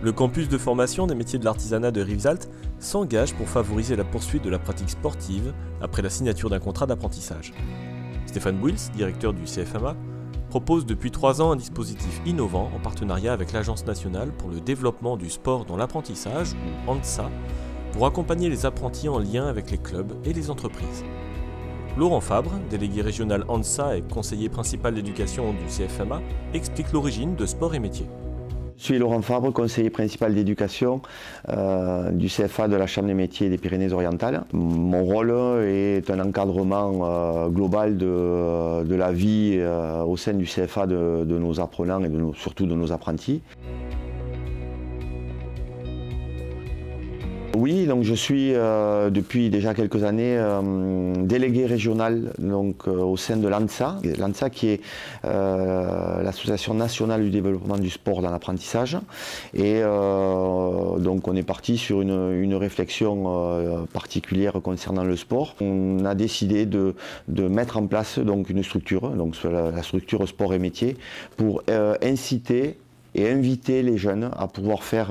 Le campus de formation des métiers de l'artisanat de Rivesaltes s'engage pour favoriser la poursuite de la pratique sportive après la signature d'un contrat d'apprentissage. Stéphane Bouils, directeur du CFMA, propose depuis 3 ans un dispositif innovant en partenariat avec l'Agence nationale pour le développement du sport dans l'apprentissage, ou ANSA, pour accompagner les apprentis en lien avec les clubs et les entreprises. Laurent Fabre, délégué régional ANSA et conseiller principal d'éducation du CFMA, explique l'origine de Sport et Métiers. Je suis Laurent Fabre, conseiller principal d'éducation du CFA de la Chambre des métiers des Pyrénées-Orientales. Mon rôle est un encadrement global de la vie au sein du CFA de nos apprenants et surtout de nos apprentis. Oui, donc je suis depuis déjà quelques années délégué régional au sein de l'ANSA. L'ANSA qui est l'Association nationale du développement du sport dans l'apprentissage. Et donc on est parti sur une réflexion particulière concernant le sport. On a décidé de mettre en place donc une structure, donc la structure sport et métiers, pour inciter et inviter les jeunes à pouvoir faire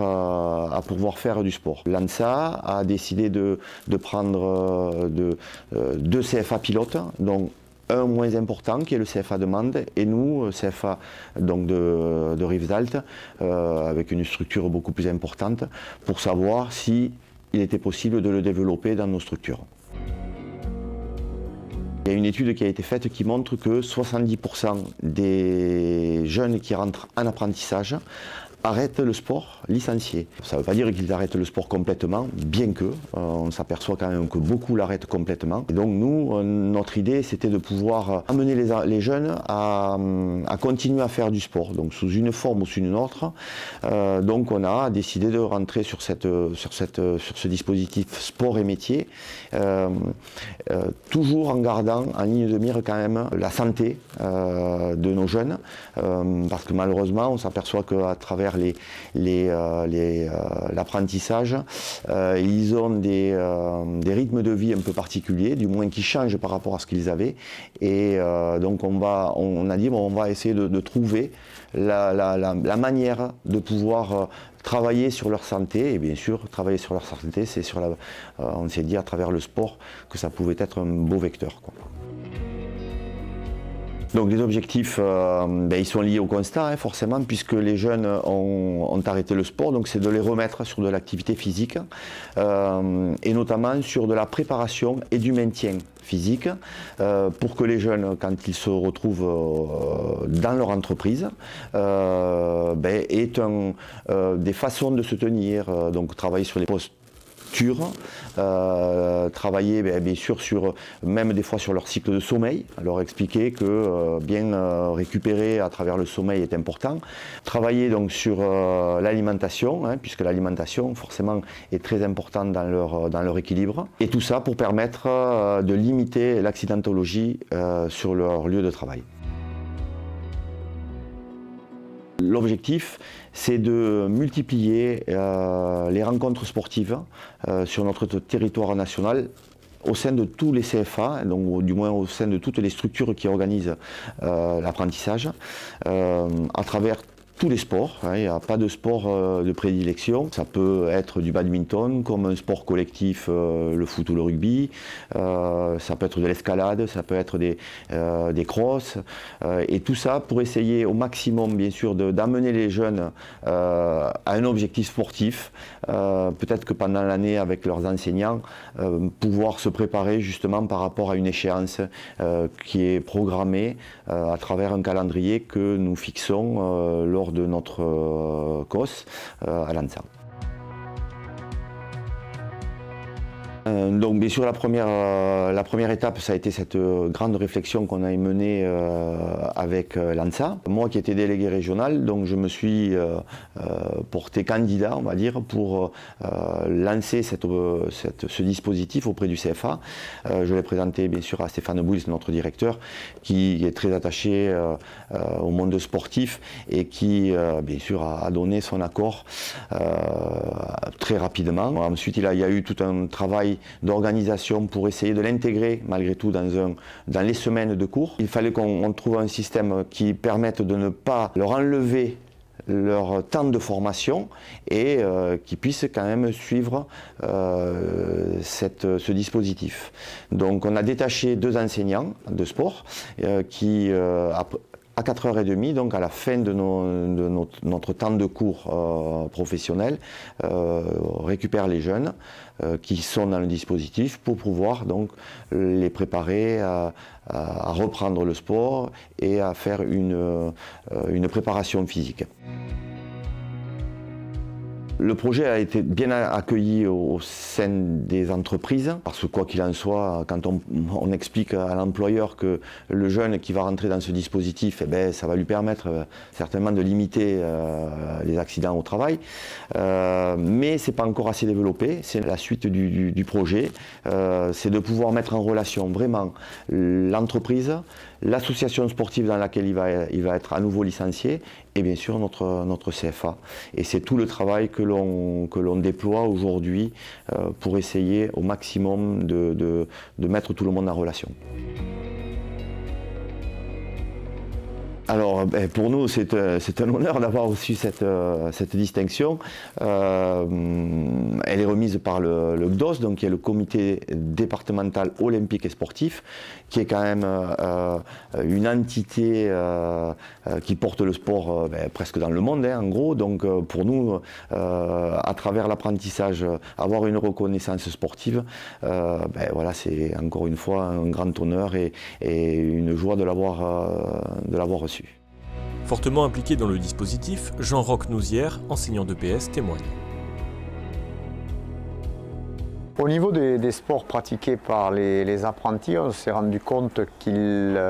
du sport. L'ANSA a décidé de prendre deux CFA pilotes, dont un moins important qui est le CFA de Mende et nous, CFA donc de Rivesaltes, avec une structure beaucoup plus importante pour savoir si il était possible de le développer dans nos structures. Il y a une étude qui a été faite qui montre que 70% des jeunes qui rentrent en apprentissage arrêtent le sport licencié. Ça ne veut pas dire qu'ils arrêtent le sport complètement, bien que, on s'aperçoit quand même que beaucoup l'arrêtent complètement. Et donc nous, notre idée c'était de pouvoir amener les jeunes à continuer à faire du sport, donc sous une forme ou sous une autre. Donc on a décidé de rentrer sur ce dispositif sport et métier, toujours en gardant en ligne de mire quand même la santé de nos jeunes, parce que malheureusement on s'aperçoit qu'à travers l'apprentissage, ils ont des rythmes de vie un peu particuliers, du moins qui changent par rapport à ce qu'ils avaient. Et donc on a dit bon, on va essayer de trouver la manière de pouvoir travailler sur leur santé. Et bien sûr, travailler sur leur santé, c'est on s'est dit à travers le sport que ça pouvait être un beau vecteur, quoi. Donc les objectifs, ils sont liés au constat, forcément, puisque les jeunes ont arrêté le sport, donc c'est de les remettre sur de l'activité physique, et notamment sur de la préparation et du maintien physique, pour que les jeunes, quand ils se retrouvent dans leur entreprise, aient des façons de se tenir, donc travailler sur les postes, travailler bien sûr même des fois sur leur cycle de sommeil, leur expliquer que bien récupérer à travers le sommeil est important. Travailler donc sur l'alimentation, puisque l'alimentation forcément est très importante dans leur équilibre. Et tout ça pour permettre de limiter l'accidentologie sur leur lieu de travail. L'objectif, c'est de multiplier les rencontres sportives sur notre territoire national au sein de tous les CFA, donc du moins au sein de toutes les structures qui organisent l'apprentissage, à travers tous les sports. Il n'y a pas de sport de prédilection. Ça peut être du badminton, comme un sport collectif, le foot ou le rugby. Ça peut être de l'escalade, ça peut être des crosses. Et tout ça pour essayer au maximum, bien sûr, d'amener les jeunes à un objectif sportif. Peut-être que pendant l'année, avec leurs enseignants, pouvoir se préparer justement par rapport à une échéance qui est programmée à travers un calendrier que nous fixons lors de notre COS à l'ANSA. Donc bien sûr la première étape, ça a été cette grande réflexion qu'on a menée avec l'ANSA. Moi qui étais délégué régional, donc je me suis porté candidat, on va dire, pour lancer ce dispositif auprès du CFA. Je l'ai présenté bien sûr à Stéphane Bouils, notre directeur, qui est très attaché au monde sportif et qui bien sûr a donné son accord très rapidement. Ensuite il y a eu tout un travail d'organisation pour essayer de l'intégrer malgré tout dans les semaines de cours. Il fallait qu'on trouve un système qui permette de ne pas leur enlever leur temps de formation et qui puissent quand même suivre ce dispositif. Donc on a détaché 2 enseignants de sport qui, à 4h30, donc à la fin de notre temps de cours professionnel, récupèrent les jeunes qui sont dans le dispositif pour pouvoir donc les préparer à reprendre le sport et à faire une préparation physique. Le projet a été bien accueilli au sein des entreprises, parce que quoi qu'il en soit, quand on explique à l'employeur que le jeune qui va rentrer dans ce dispositif, eh bien, ça va lui permettre certainement de limiter les accidents au travail. Mais ce n'est pas encore assez développé, c'est la suite du projet, c'est de pouvoir mettre en relation vraiment l'entreprise, l'association sportive dans laquelle il va être à nouveau licencié et bien sûr notre CFA. Et c'est tout le travail que l'on déploie aujourd'hui pour essayer au maximum de mettre tout le monde en relation. Alors, pour nous, c'est un honneur d'avoir reçu cette distinction. Elle est remise par le CDOS, donc qui est le comité départemental olympique et sportif, qui est quand même une entité qui porte le sport presque dans le monde, en gros. Donc, pour nous, à travers l'apprentissage, avoir une reconnaissance sportive, voilà, c'est encore une fois un grand honneur et une joie de l'avoir reçu. Fortement impliqué dans le dispositif, Jean-Roch Nouzière, enseignant d'EPS, témoigne. Au niveau des sports pratiqués par les apprentis, on s'est rendu compte qu'ils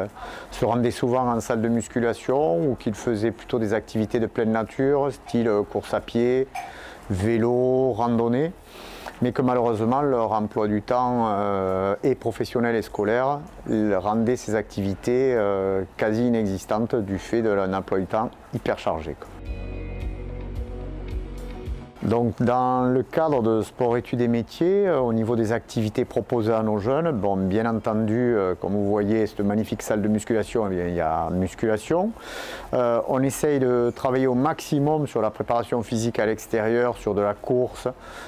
se rendaient souvent en salle de musculation ou qu'ils faisaient plutôt des activités de pleine nature, style course à pied, vélo, randonnée, mais que malheureusement leur emploi du temps et professionnel et scolaire rendait ces activités quasi inexistantes du fait d'un emploi du temps hyper chargé. Donc, dans le cadre de sport études et métiers, au niveau des activités proposées à nos jeunes, bon, bien entendu, comme vous voyez, cette magnifique salle de musculation, eh bien, il y a musculation. On essaye de travailler au maximum sur la préparation physique à l'extérieur, sur de la course,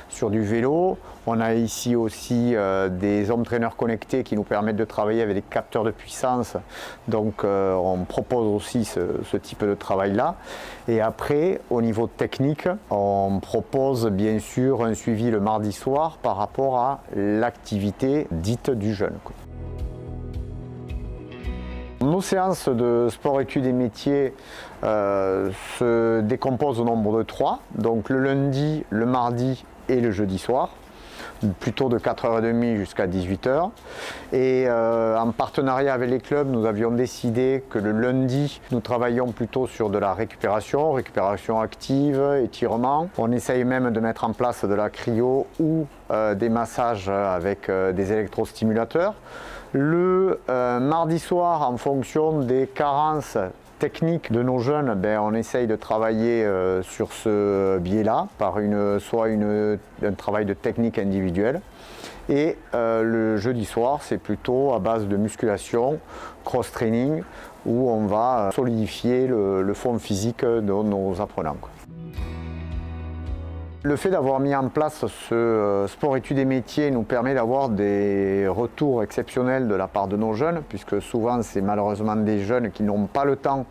sur du vélo. On a ici aussi des home trainers connectés qui nous permettent de travailler avec des capteurs de puissance. Donc on propose aussi ce type de travail-là. Et après, au niveau technique, on propose bien sûr un suivi le mardi soir par rapport à l'activité dite du jeune. Nos séances de sport études et métiers se décomposent au nombre de 3, donc le lundi, le mardi et le jeudi soir, plutôt de 4h30 jusqu'à 18h. Et en partenariat avec les clubs, nous avions décidé que le lundi, nous travaillions plutôt sur de la récupération active, étirement. On essaye même de mettre en place de la cryo ou des massages avec des électrostimulateurs. Le mardi soir, en fonction des carences techniques de nos jeunes, on essaye de travailler sur ce biais-là, par soit un travail de technique individuelle. Et le jeudi soir, c'est plutôt à base de musculation, cross-training, où on va solidifier le fond physique de nos apprenants. Le fait d'avoir mis en place ce sport études et métiers nous permet d'avoir des retours exceptionnels de la part de nos jeunes, puisque souvent c'est malheureusement des jeunes qui n'ont pas le temps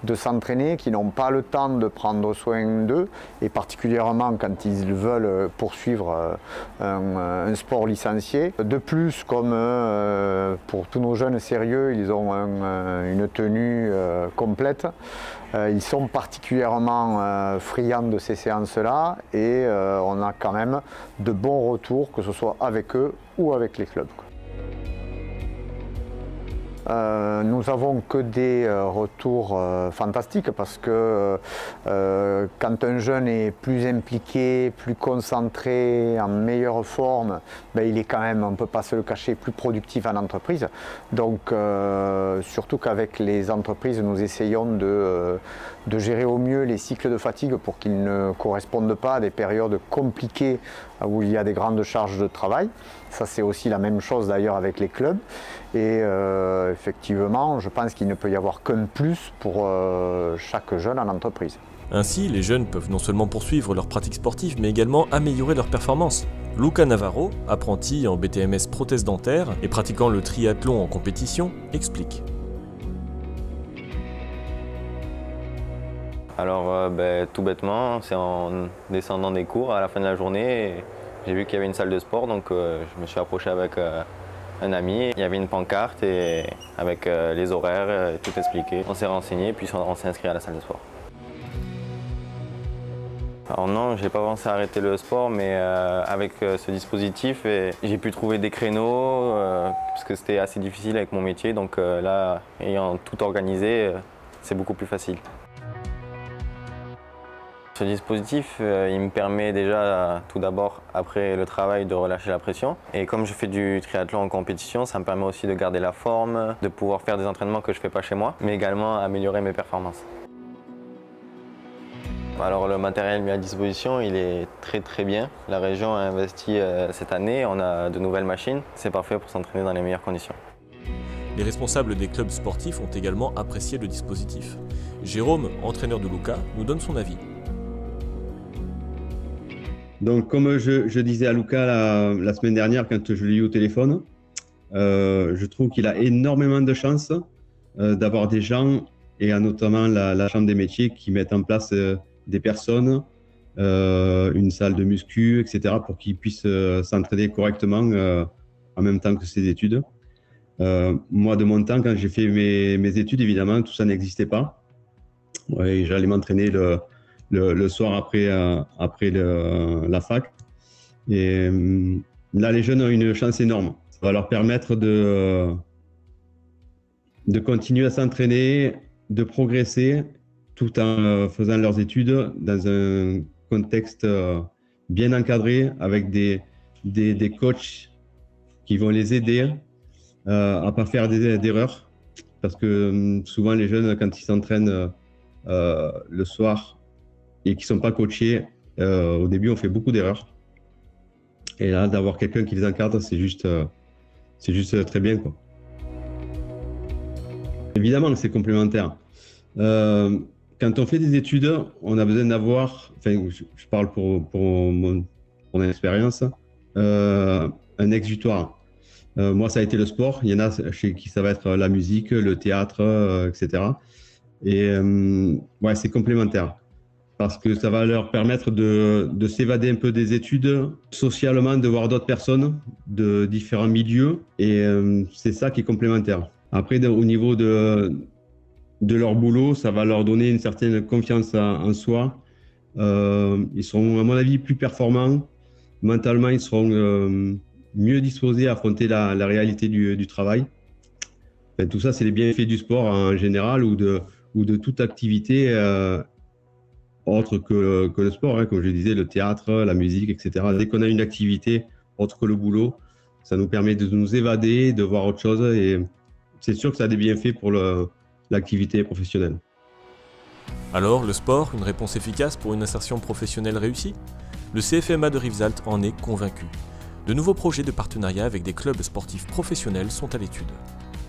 de s'entraîner, qui n'ont pas le temps de prendre soin d'eux, et particulièrement quand ils veulent poursuivre un sport licencié. De plus, comme pour tous nos jeunes sérieux, ils ont une tenue complète, ils sont particulièrement friands de ces séances-là et on a quand même de bons retours, que ce soit avec eux ou avec les clubs. Nous avons que des retours fantastiques parce que quand un jeune est plus impliqué, plus concentré, en meilleure forme, il est quand même, on ne peut pas se le cacher, plus productif en entreprise. Donc surtout qu'avec les entreprises, nous essayons de gérer au mieux les cycles de fatigue pour qu'ils ne correspondent pas à des périodes compliquées où il y a des grandes charges de travail. Ça, c'est aussi la même chose d'ailleurs avec les clubs. Et effectivement, je pense qu'il ne peut y avoir qu'un plus pour chaque jeune en entreprise. Ainsi, les jeunes peuvent non seulement poursuivre leur pratique sportive, mais également améliorer leur performance. Luca Navarro, apprenti en BTMS prothèse dentaire et pratiquant le triathlon en compétition, explique. Alors tout bêtement, c'est en descendant des cours à la fin de la journée, j'ai vu qu'il y avait une salle de sport, donc je me suis approché avec un ami. Il y avait une pancarte et avec les horaires, tout expliqué. On s'est renseigné puis on s'est inscrit à la salle de sport. Alors non, je n'ai pas pensé à arrêter le sport, mais avec ce dispositif, j'ai pu trouver des créneaux, parce que c'était assez difficile avec mon métier. Donc là, ayant tout organisé, c'est beaucoup plus facile. Ce dispositif, il me permet déjà, tout d'abord, après le travail, de relâcher la pression. Et comme je fais du triathlon en compétition, ça me permet aussi de garder la forme, de pouvoir faire des entraînements que je ne fais pas chez moi, mais également améliorer mes performances. Alors le matériel mis à disposition, il est très bien. La région a investi cette année, on a de nouvelles machines. C'est parfait pour s'entraîner dans les meilleures conditions. Les responsables des clubs sportifs ont également apprécié le dispositif. Jérôme, entraîneur de Luca, nous donne son avis. Donc comme je disais à Luca la semaine dernière quand je l'ai eu au téléphone, je trouve qu'il a énormément de chance d'avoir des gens, et notamment la Chambre des métiers, qui mettent en place des personnes, une salle de muscu, etc., pour qu'ils puissent s'entraîner correctement en même temps que ses études. Moi, de mon temps, quand j'ai fait mes études, évidemment, tout ça n'existait pas. Ouais, j'allais m'entraîner le soir après la fac. Et là, les jeunes ont une chance énorme. Ça va leur permettre de continuer à s'entraîner, de progresser, tout en faisant leurs études dans un contexte bien encadré, avec des coachs qui vont les aider à ne pas faire d'erreurs. Parce que souvent, les jeunes, quand ils s'entraînent le soir et qui ne sont pas coachés, au début, on fait beaucoup d'erreurs. Et là, d'avoir quelqu'un qui les encadre, c'est juste très bien, quoi. Évidemment que c'est complémentaire. Quand on fait des études, on a besoin d'avoir, enfin, je parle pour mon expérience, un exutoire. Moi, ça a été le sport. Il y en a chez qui ça va être la musique, le théâtre, etc. Et ouais, c'est complémentaire. Parce que ça va leur permettre de s'évader un peu des études, socialement, de voir d'autres personnes de différents milieux. Et c'est ça qui est complémentaire. Après, au niveau de leur boulot, ça va leur donner une certaine confiance en soi. Ils seront, à mon avis, plus performants. Mentalement, ils seront mieux disposés à affronter la réalité du travail. Enfin, tout ça, c'est les bienfaits du sport en général ou de toute activité autre que le sport, hein, comme je disais, le théâtre, la musique, etc. Dès qu'on a une activité autre que le boulot, ça nous permet de nous évader, de voir autre chose. Et c'est sûr que ça a des bienfaits pour l'activité professionnelle. Alors, le sport, une réponse efficace pour une insertion professionnelle réussie? Le CFMA de Rivesaltes en est convaincu. De nouveaux projets de partenariat avec des clubs sportifs professionnels sont à l'étude.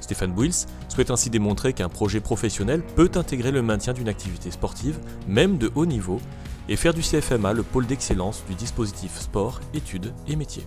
Stéphane Bouils souhaite ainsi démontrer qu'un projet professionnel peut intégrer le maintien d'une activité sportive, même de haut niveau, et faire du CFMA le pôle d'excellence du dispositif sport, études et métiers.